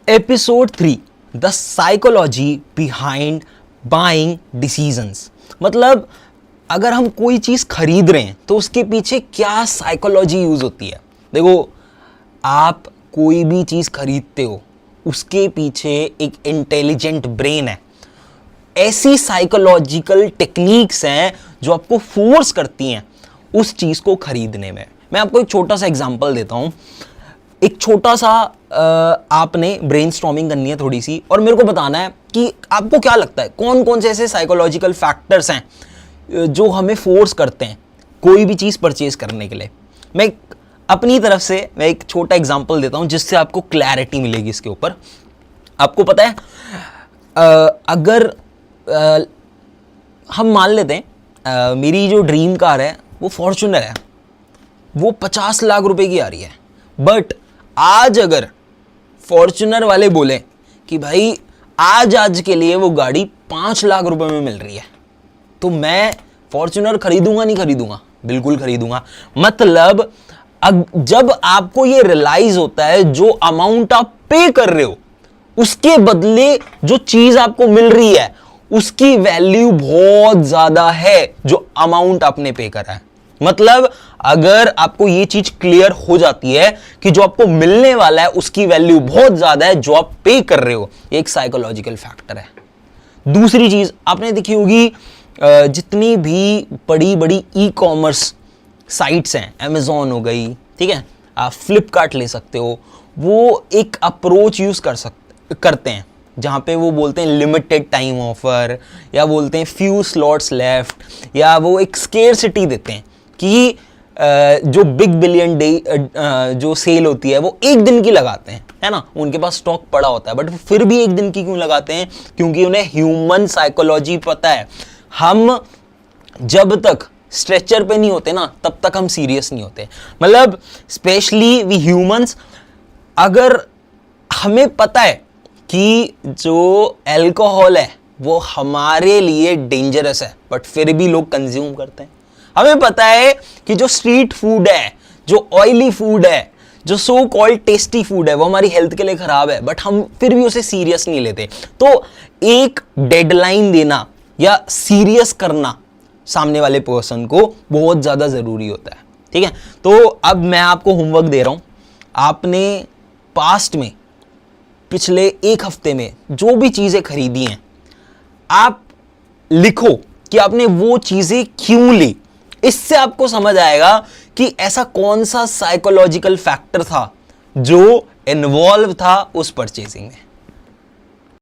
Episode 3, the psychology behind buying decisions. मतलब अगर हम कोई चीज़ खरीद रहे हैं तो उसके पीछे क्या साइकोलॉजी यूज़ होती है। देखो, आप कोई भी चीज़ खरीदते हो उसके पीछे एक इंटेलिजेंट ब्रेन है। ऐसी साइकोलॉजिकल टेक्निक्स हैं जो आपको फोर्स करती हैं उस चीज़ को खरीदने में। मैं आपको एक छोटा सा एग्जांपल देता हूँ। एक छोटा सा आपने ब्रेनस्टॉर्मिंग करनी है थोड़ी सी, और मेरे को बताना है कि आपको क्या लगता है कौन कौन से ऐसे साइकोलॉजिकल फैक्टर्स हैं जो हमें फोर्स करते हैं कोई भी चीज़ परचेज करने के लिए। मैं अपनी तरफ से एक छोटा एग्जांपल देता हूँ जिससे आपको क्लैरिटी मिलेगी इसके ऊपर। आपको पता है, अगर हम मान लेते हैं मेरी जो ड्रीम कार है वो फॉर्च्यूनर है, वो 50 लाख रुपए की आ रही है। बट आज अगर फॉर्च्यूनर वाले बोले कि भाई आज के लिए वो गाड़ी 5 लाख रुपए में मिल रही है, तो मैं फॉर्च्यूनर खरीदूंगा नहीं खरीदूंगा? बिल्कुल खरीदूंगा। मतलब जब आपको ये रियलाइज होता है जो अमाउंट आप पे कर रहे हो उसके बदले जो चीज आपको मिल रही है उसकी वैल्यू बहुत ज्यादा है जो अमाउंट आपने पे करा है। मतलब अगर आपको ये चीज क्लियर हो जाती है कि जो आपको मिलने वाला है उसकी वैल्यू बहुत ज्यादा है जो आप पे कर रहे हो, ये एक साइकोलॉजिकल फैक्टर है। दूसरी चीज आपने देखी होगी, जितनी भी बड़ी बड़ी ई कॉमर्स साइट्स हैं, अमेजॉन हो गई, ठीक है, आप फ्लिपकार्ट ले सकते हो, वो एक अप्रोच यूज करते हैं जहां पे वो बोलते हैं लिमिटेड टाइम ऑफर, या बोलते हैं फ्यू स्लॉट्स लेफ्ट, या वो एक स्केर्सिटी देते हैं कि जो बिग बिलियन डे जो सेल होती है वो एक दिन की लगाते हैं, है ना। उनके पास स्टॉक पड़ा होता है बट फिर भी एक दिन की क्यों लगाते हैं? क्योंकि उन्हें ह्यूमन साइकोलॉजी पता है। हम जब तक स्ट्रेचर पे नहीं होते ना तब तक हम सीरियस नहीं होते। मतलब स्पेशली वी ह्यूमंस, अगर हमें पता है कि जो अल्कोहल है वो हमारे लिए डेंजरस है बट फिर भी लोग कंज्यूम करते हैं। हमें पता है कि जो स्ट्रीट फूड है, जो ऑयली फूड है, जो सो कॉल्ड टेस्टी फूड है वो हमारी हेल्थ के लिए खराब है बट हम फिर भी उसे सीरियस नहीं लेते। तो एक डेडलाइन देना या सीरियस करना सामने वाले पर्सन को बहुत ज्यादा जरूरी होता है, ठीक है। तो अब मैं आपको होमवर्क दे रहा हूं। आपने पास्ट में पिछले एक हफ्ते में जो भी चीजें खरीदी हैं आप लिखो कि आपने वो चीजें क्यों ली। इससे आपको समझ आएगा कि ऐसा कौन सा साइकोलॉजिकल फैक्टर था जो इन्वॉल्व था उस परचेसिंग में।